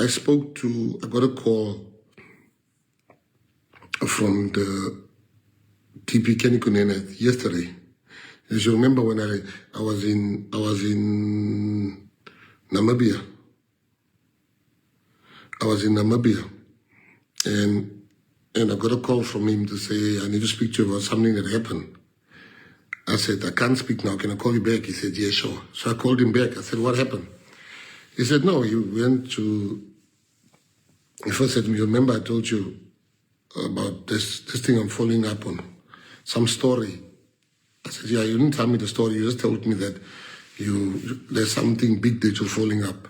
I got a call from the TP Kenny Kunene yesterday. As you remember, when I was in Namibia. I was in Namibia, and I got a call from him to say, I need to speak to you about something that happened. I said, I can't speak now. Can I call you back? He said, yeah, sure. So I called him back. I said, what happened? He said, no, he first said to me, remember I told you about this thing I'm following up on, some story. I said, yeah, you didn't tell me the story. You just told me that there's something big that you're following up.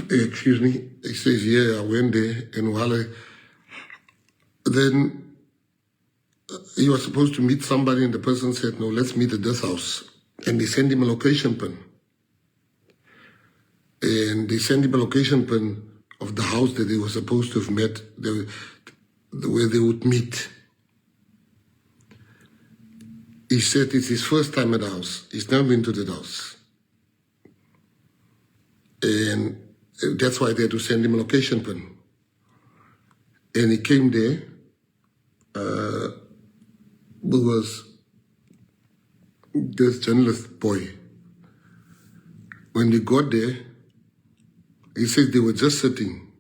Excuse me. He says, yeah, I went there, and then he was supposed to meet somebody, and the person said, no, let's meet at this house. And they sent him a location pin. And they sent him a location pin of the house that they were supposed to have met, where they would meet. He said it's his first time at the house. He's never been to that house. And that's why they had to send him a location pin. And he came there. There was this journalist boy. When they got there, he said they were just sitting.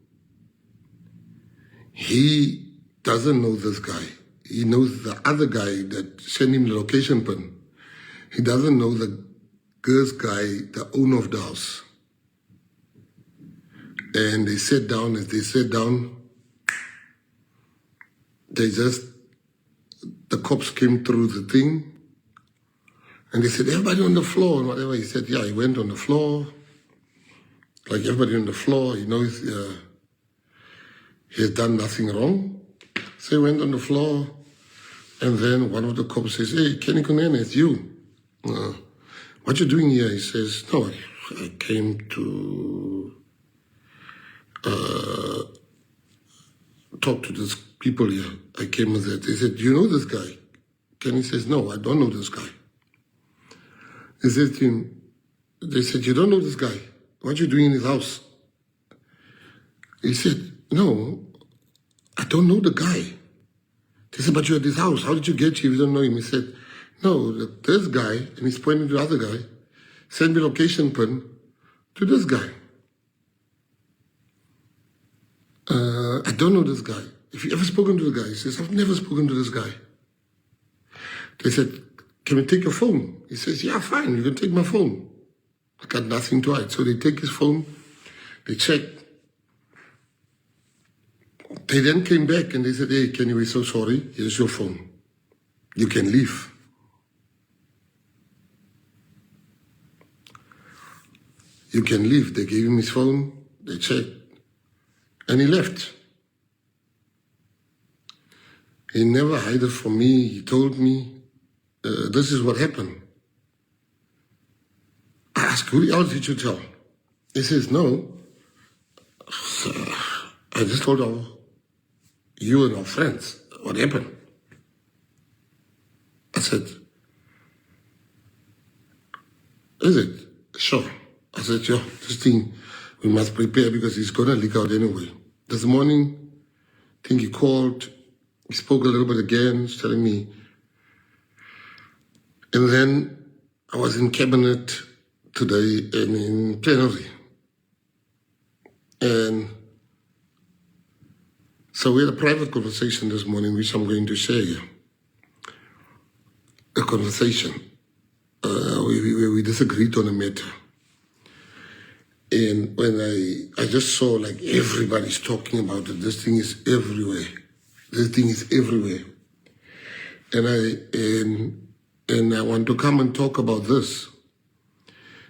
He doesn't know this guy. He knows the other guy that sent him the location pin. He doesn't know the girl's guy, the owner of the house. And they sat down. As they sat down, the cops came through the thing, and they said, everybody on the floor, and whatever. He said, yeah, he went on the floor, like everybody on the floor. He knows he has done nothing wrong. So he went on the floor, and then one of the cops says, hey, Kenny Kunene, it's you. What you doing here? He says, no, I came to talk to these people here. I came with that. They said, do you know this guy? Kenny says, no, I don't know this guy. They said to him, you don't know this guy. What are you doing in his house? He said, no, I don't know the guy. They said, but you're at his house. How did you get here if you don't know him? He said, no, this guy, and he's pointing to the other guy, sent me location pin to this guy. I don't know this guy. If you ever spoken to the guy? He says, I've never spoken to this guy. They said, can we take your phone? He says, yeah, fine, you can take my phone. I got nothing to hide. So they take his phone, they check. They then came back and they said, hey, Kenny, we're so sorry. Here's your phone. You can leave. You can leave. They gave him his phone, they checked, and he left. He never hid it from me. He told me, this is what happened. I asked, who else did you tell? He says, no. I just told you and our friends what happened. I said, is it? Sure. I said, yeah, this thing, we must prepare because it's going to leak out anyway. This morning, I think he called. He spoke a little bit again, telling me. And then I was in cabinet today and in plenary. And so we had a private conversation this morning, which I'm going to share here. A conversation where we disagreed on a matter. And when I just saw like everybody's talking about it, this thing is everywhere. This thing is everywhere. And I want to come and talk about this.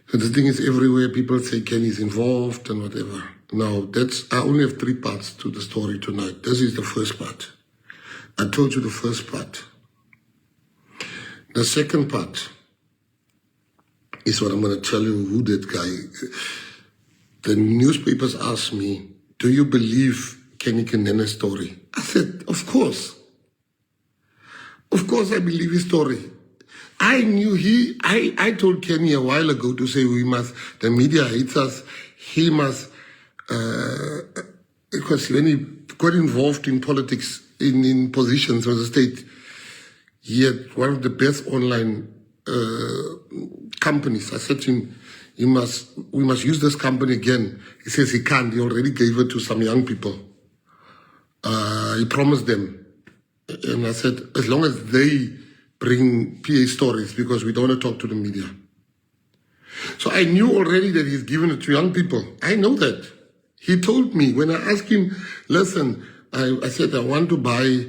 So the thing is everywhere. People say Kenny's involved and whatever. Now, I only have 3 parts to the story tonight. This is the first part. I told you the first part. The second part is what I'm going to tell you who that guy. The newspapers asked me, do you believe Kenny Kunene's story? I said, of course. Of course I believe his story. I knew I told Kenny a while ago to say the media hates us, he must because when he got involved in politics, in positions as a state, he had one of the best online companies. I said to him, we must use this company again. He says he can't. He already gave it to some young people. He promised them. And I said, as long as they bring PA stories, because we don't want to talk to the media. So I knew already that he's given it to young people. I know that. He told me, when I asked him, listen, I said, I want to buy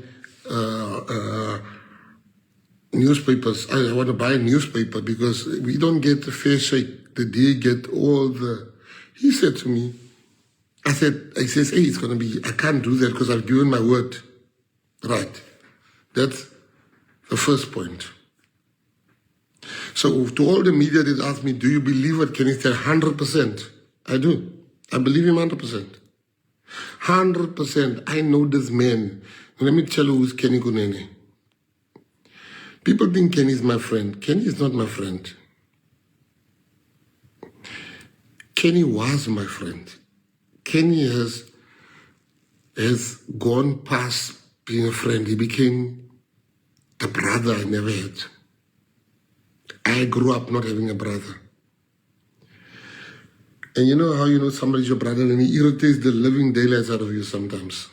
newspapers. I want to buy a newspaper because we don't get a fair shake. The day get all the... He said to me, he says, hey, it's going to be, I can't do that because I've given my word. Right. That's the first point. So to all the media that asked me, do you believe what Kenny said? 100%. I do. I believe him 100%. 100%. I know this man. Let me tell you who's Kenny Kunene. People think Kenny is my friend. Kenny is not my friend. Kenny was my friend. Kenny has gone past being a friend. He became the brother I never had. I grew up not having a brother. And you know how you know somebody's your brother and he irritates the living daylights out of you sometimes.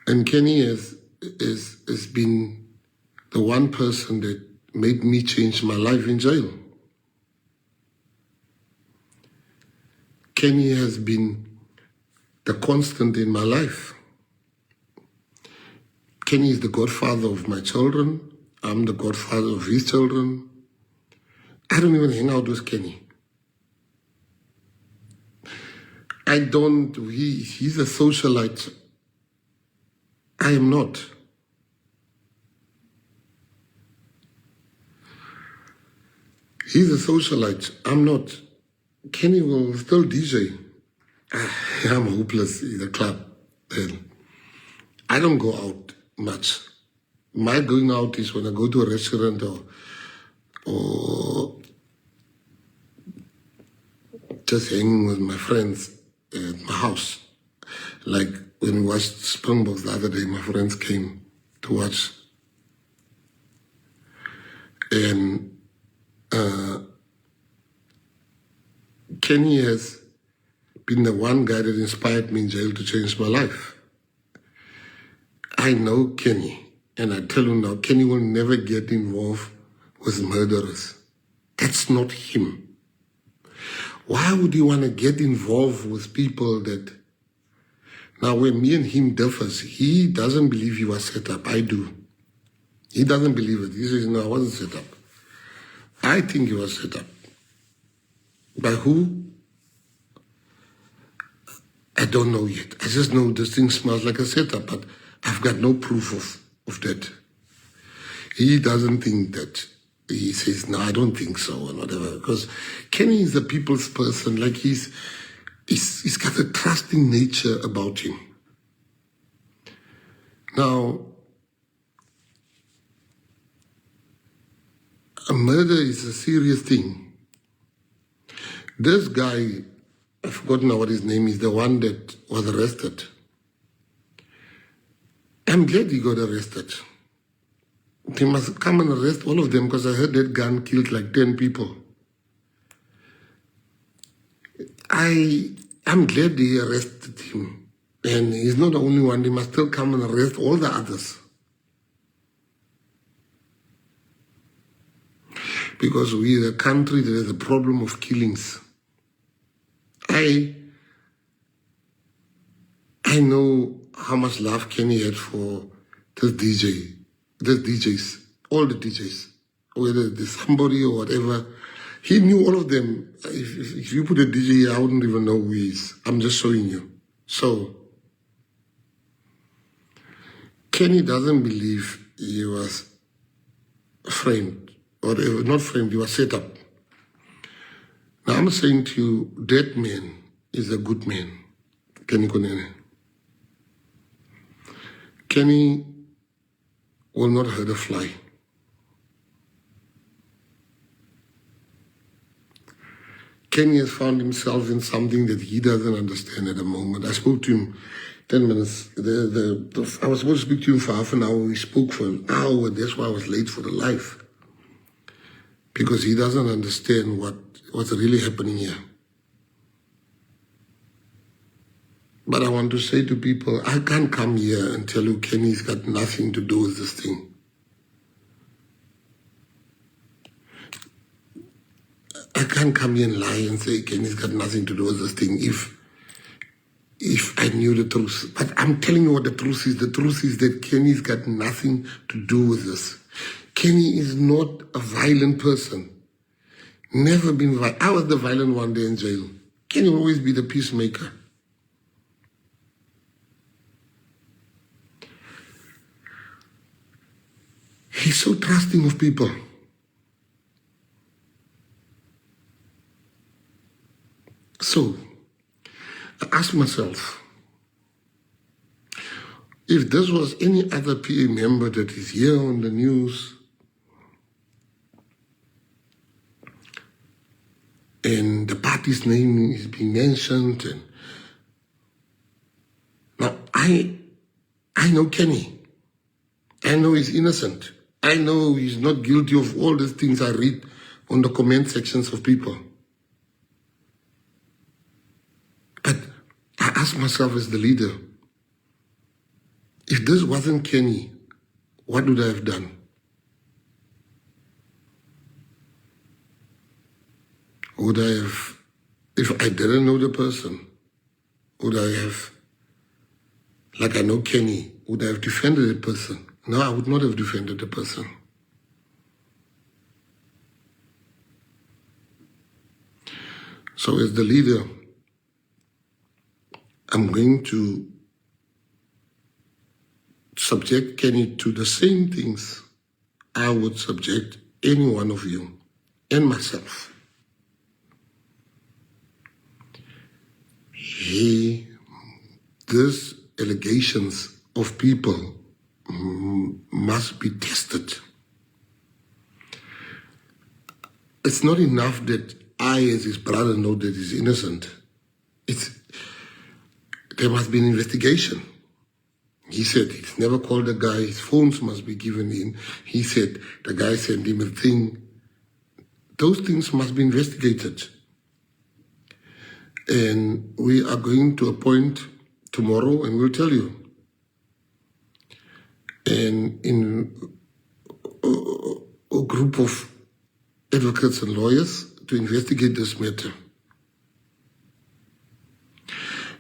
And Kenny has been the one person that made me change my life in jail. Kenny has been the constant in my life. Kenny is the godfather of my children. I'm the godfather of his children. I don't even hang out with Kenny. He's a socialite. I am not. He's a socialite. I'm not. Kenny will still DJ. I'm hopeless in the club. And I don't go out much. My going out is when I go to a restaurant or just hanging with my friends at my house. Like when we watched Springboks the other day, my friends came to watch. And Kenny has been the one guy that inspired me in jail to change my life. I know Kenny, and I tell you now, Kenny will never get involved with murderers. That's not him. Why would you want to get involved with people that... Now, when me and him differs, he doesn't believe he was set up. I do. He doesn't believe it. He says, no, I wasn't set up. I think he was set up. By who? I don't know yet. I just know this thing smells like a setup, but I've got no proof of that. He doesn't think that. He says, no, I don't think so, and whatever. Because Kenny is a people's person. Like he's got a trusting nature about him. Now, a murder is a serious thing. This guy, I've forgotten now what his name is, the one that was arrested. I'm glad he got arrested. They must come and arrest all of them because I heard that gun killed like 10 people. I'm glad they arrested him. And he's not the only one. They must still come and arrest all the others. Because we're a country that has a problem of killings. I know how much love Kenny had for this DJs, all the DJs, whether it's Sumbody or whatever. He knew all of them. If you put a DJ here, I wouldn't even know who he is. I'm just showing you. So, Kenny doesn't believe he was framed, or not framed, he was set up. Now I'm saying to you, that man is a good man, Kenny Kunene. Kenny will not hurt a fly. Kenny has found himself in something that he doesn't understand at the moment. I spoke to him 10 minutes. I was supposed to speak to him for half an hour. We spoke for an hour. That's why I was late for the live. Because he doesn't understand what's really happening here. But I want to say to people, I can't come here and tell you Kenny's got nothing to do with this thing. I can't come here and lie and say Kenny's got nothing to do with this thing if I knew the truth. But I'm telling you what the truth is. The truth is that Kenny's got nothing to do with this. Kenny is not a violent person. Never been violent. I was the violent one day in jail. Kenny will always be the peacemaker. He's so trusting of people. So, I asked myself, if this was any other PA member that is here on the news and the party's name is being mentioned, and now I know Kenny. I know he's innocent. I know he's not guilty of all the things I read on the comment sections of people. But I ask myself as the leader, if this wasn't Kenny, what would I have done? Would I have, if I didn't know the person, would I have, like I know Kenny, would I have defended the person? No, I would not have defended the person. So as the leader, I'm going to subject Kenny to the same things I would subject any one of you and myself. These allegations of people must be tested. It's not enough that I, as his brother, know that he's innocent. There must be an investigation. He said he's never called the guy, his phones must be given in. He said the guy sent him a thing. Those things must be investigated. And we are going to appoint tomorrow, and we'll tell you. And in a group of advocates and lawyers to investigate this matter.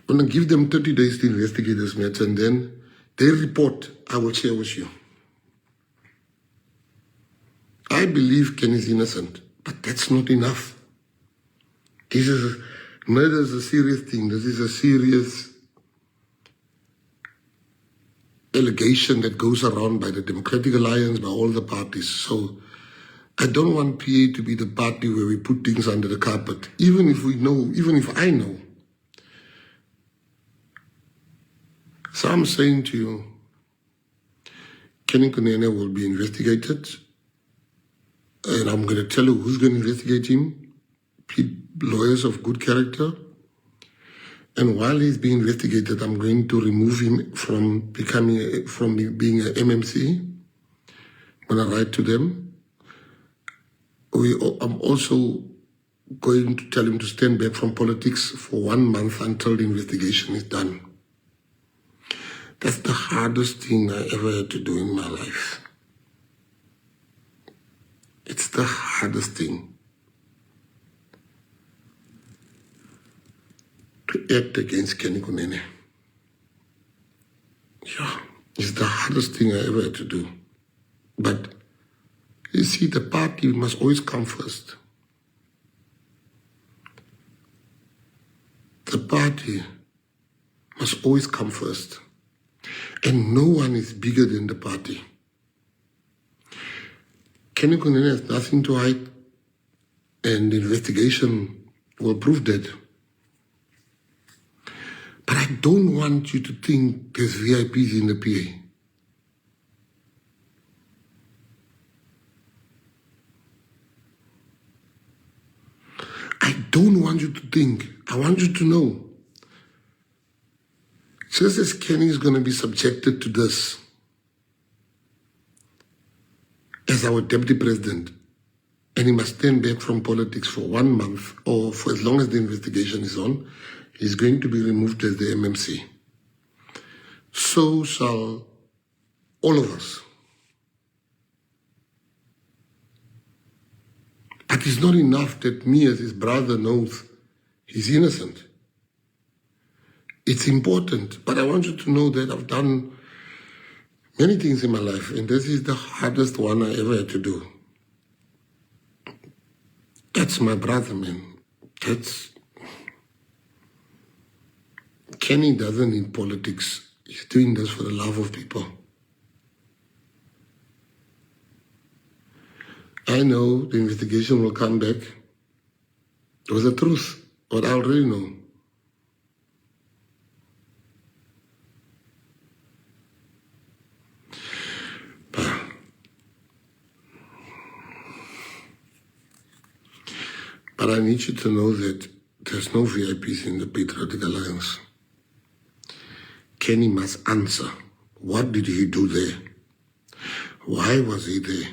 I'm going to give them 30 days to investigate this matter, and then their report I will share with you. I believe Ken is innocent, but that's not enough. Murder is a serious thing. This is a serious allegation that goes around by the Democratic Alliance, by all the parties. So I don't want PA to be the party where we put things under the carpet, even if we know, even if I know. So I'm saying to you, Kenny Kunene will be investigated, and I'm going to tell you who's going to investigate him, lawyers of good character. And while he's being investigated, I'm going to remove him from being a MMC. I'm going to write to them. I'm also going to tell him to stand back from politics for 1 month until the investigation is done. That's the hardest thing I ever had to do in my life. It's the hardest thing. To act against Kenny Kunene. Yeah, it's the hardest thing I ever had to do. But you see, the party must always come first. The party must always come first. And no one is bigger than the party. Kenny Kunene has nothing to hide, and the investigation will prove that. But I don't want you to think there's VIPs in the PA. I don't want you to think. I want you to know. Just as Kenny is going to be subjected to this as our deputy president, and he must stand back from politics for 1 month or for as long as the investigation is on, he's going to be removed as the MMC. So shall all of us. But it's not enough that me as his brother knows he's innocent. It's important, but I want you to know that I've done many things in my life, and this is the hardest one I ever had to do. That's my brother, man. Kenny doesn't need politics. He's doing this for the love of people. I know the investigation will come back. It was the truth, what I already know. But I need you to know that there's no VIPs in the Patriotic Alliance. Kenny must answer. What did he do there? Why was he there?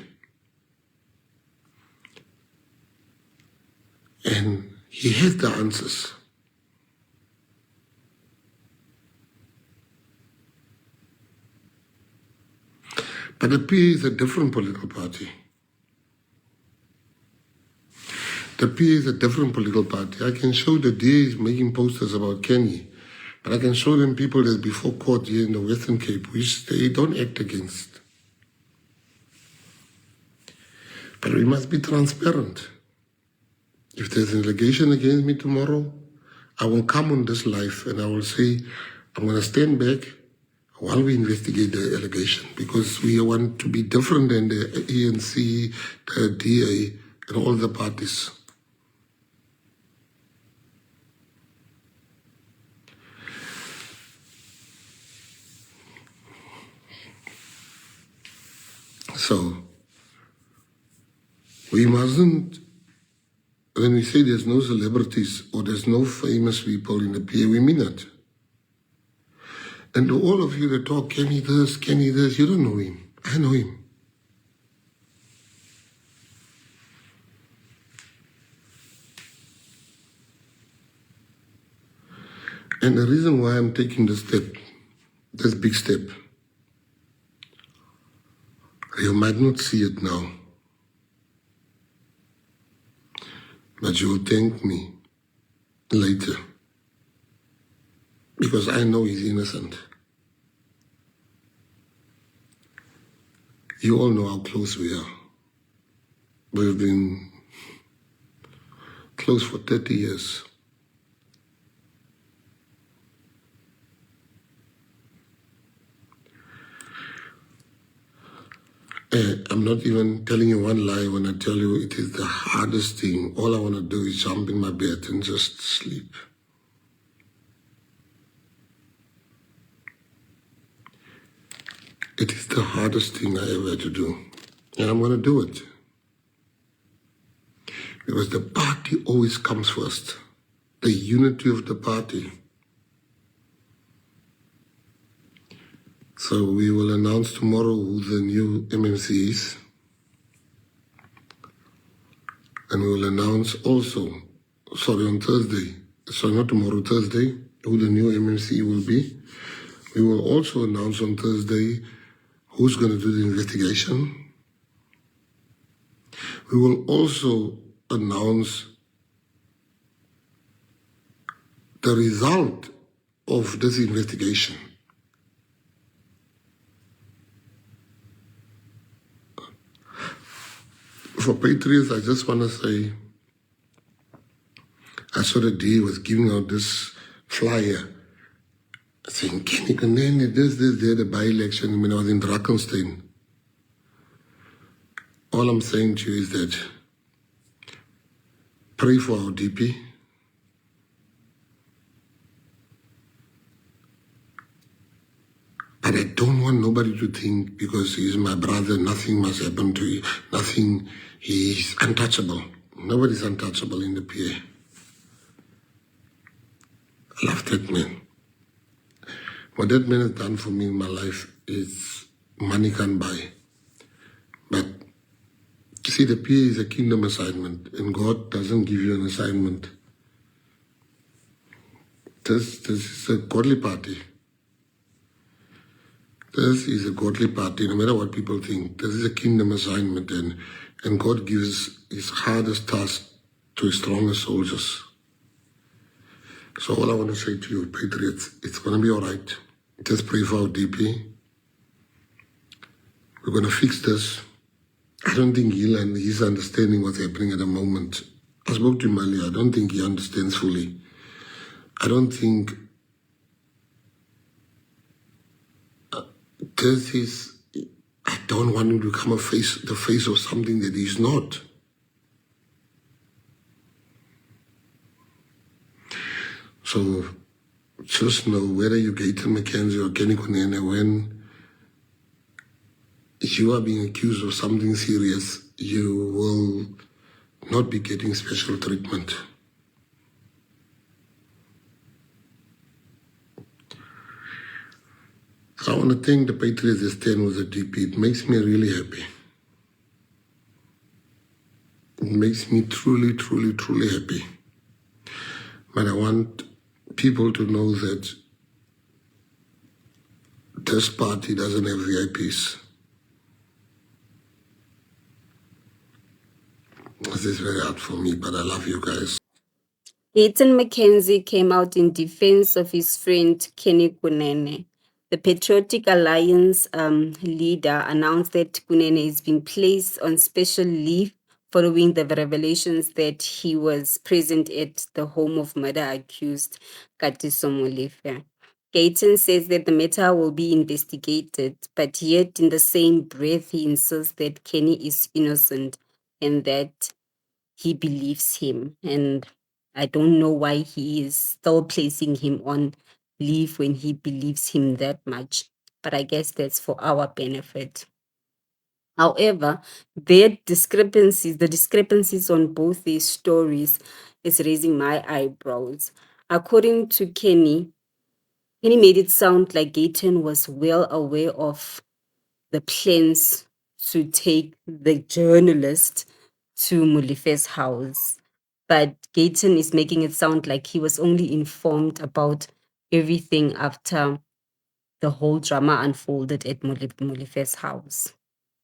And he has the answers. But the PA is a different political party. The PA is a different political party. I can show the DA is making posters about Kenny, but I can show them people that's before court here in the Western Cape, which they don't act against. But we must be transparent. If there's an allegation against me tomorrow, I will come on this live and I will say, I'm going to stand back while we investigate the allegation, because we want to be different than the ANC, the DA, and all the parties. So, we mustn't, when we say there's no celebrities or there's no famous people in the PA, we mean it. And to all of you that talk, Kenny this, you don't know him. I know him. And the reason why I'm taking this step, this big step, you might not see it now, but you will thank me later, because I know he's innocent. You all know how close we are. We've been close for 30 years. I'm not even telling you one lie when I tell you it is the hardest thing. All I want to do is jump in my bed and just sleep. It is the hardest thing I ever had to do. And I'm going to do it. Because the party always comes first. The unity of the party. So we will announce tomorrow who the new MMC is. And we will announce also, on Thursday, not tomorrow, Thursday, who the new MMC will be. We will also announce on Thursday who's going to do the investigation. We will also announce the result of this investigation. For Patriots, I just want to say, I saw the DA was giving out this flyer saying, Kenny Kunene, this, there, the by-election when I was in Drakenstein. All I'm saying to you is that pray for our DP. But I don't want nobody to think because he's my brother, nothing must happen to you, he's untouchable. Nobody's untouchable in the PA. I love that man. What that man has done for me in my life is money can't buy. But you see, the PA is a kingdom assignment, and God doesn't give you an assignment. This is a godly party. This is a godly party, no matter what people think. This is a kingdom assignment, and God gives his hardest task to his strongest soldiers. So all I want to say to you, Patriots, it's going to be all right. Just pray for our DP. We're going to fix this. I don't think he's understanding what's happening at the moment. I spoke to him earlier. I don't think he understands fully. I don't think this is... I don't want him to become the face of something that he's not. So just know, whether you Gayton McKenzie or Kenny Kunene, when you are being accused of something serious, you will not be getting special treatment. I want to thank the Patriots that stand with the DP. It makes me really happy. It makes me truly, truly, truly happy. But I want people to know that this party doesn't have VIPs. This is very hard for me, but I love you guys. Gayton McKenzie came out in defense of his friend Kenny Kunene. The Patriotic Alliance leader announced that Kunene is being placed on special leave following the revelations that he was present at the home of murder accused Katiso Molefe. Gayton says that the matter will be investigated, but yet in the same breath he insists that Kenny is innocent and that he believes him. And I don't know why he is still placing him on leave when he believes him that much. But I guess that's for our benefit. However, the discrepancies on both these stories is raising my eyebrows. According to Kenny made it sound like Gayton was well aware of the plans to take the journalist to Molefe's house. But Gayton is making it sound like he was only informed about everything after the whole drama unfolded at Molefe's house.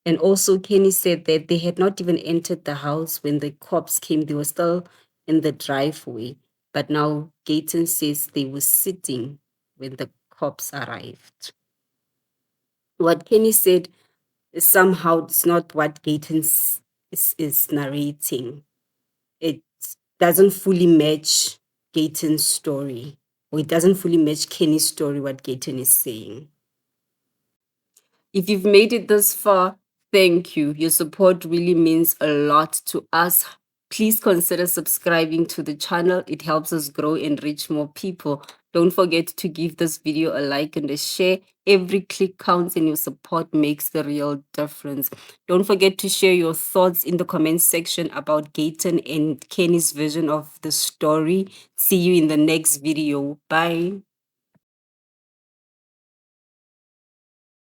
And also, Kenny said that they had not even entered the house when the cops came. They were still in the driveway. But now Gayton says they were sitting when the cops arrived. What Kenny said somehow it's not what Gayton is narrating. It doesn't fully match Gayton's story, or it doesn't fully match Kenny's story, what Gayton is saying. If you've made it this far, thank you. Your support really means a lot to us. Please consider subscribing to the channel. It helps us grow and reach more people. Don't forget to give this video a like and a share. Every click counts and your support makes the real difference. Don't forget to share your thoughts in the comment section about Gayton and Kenny's version of the story. See you in the next video. Bye.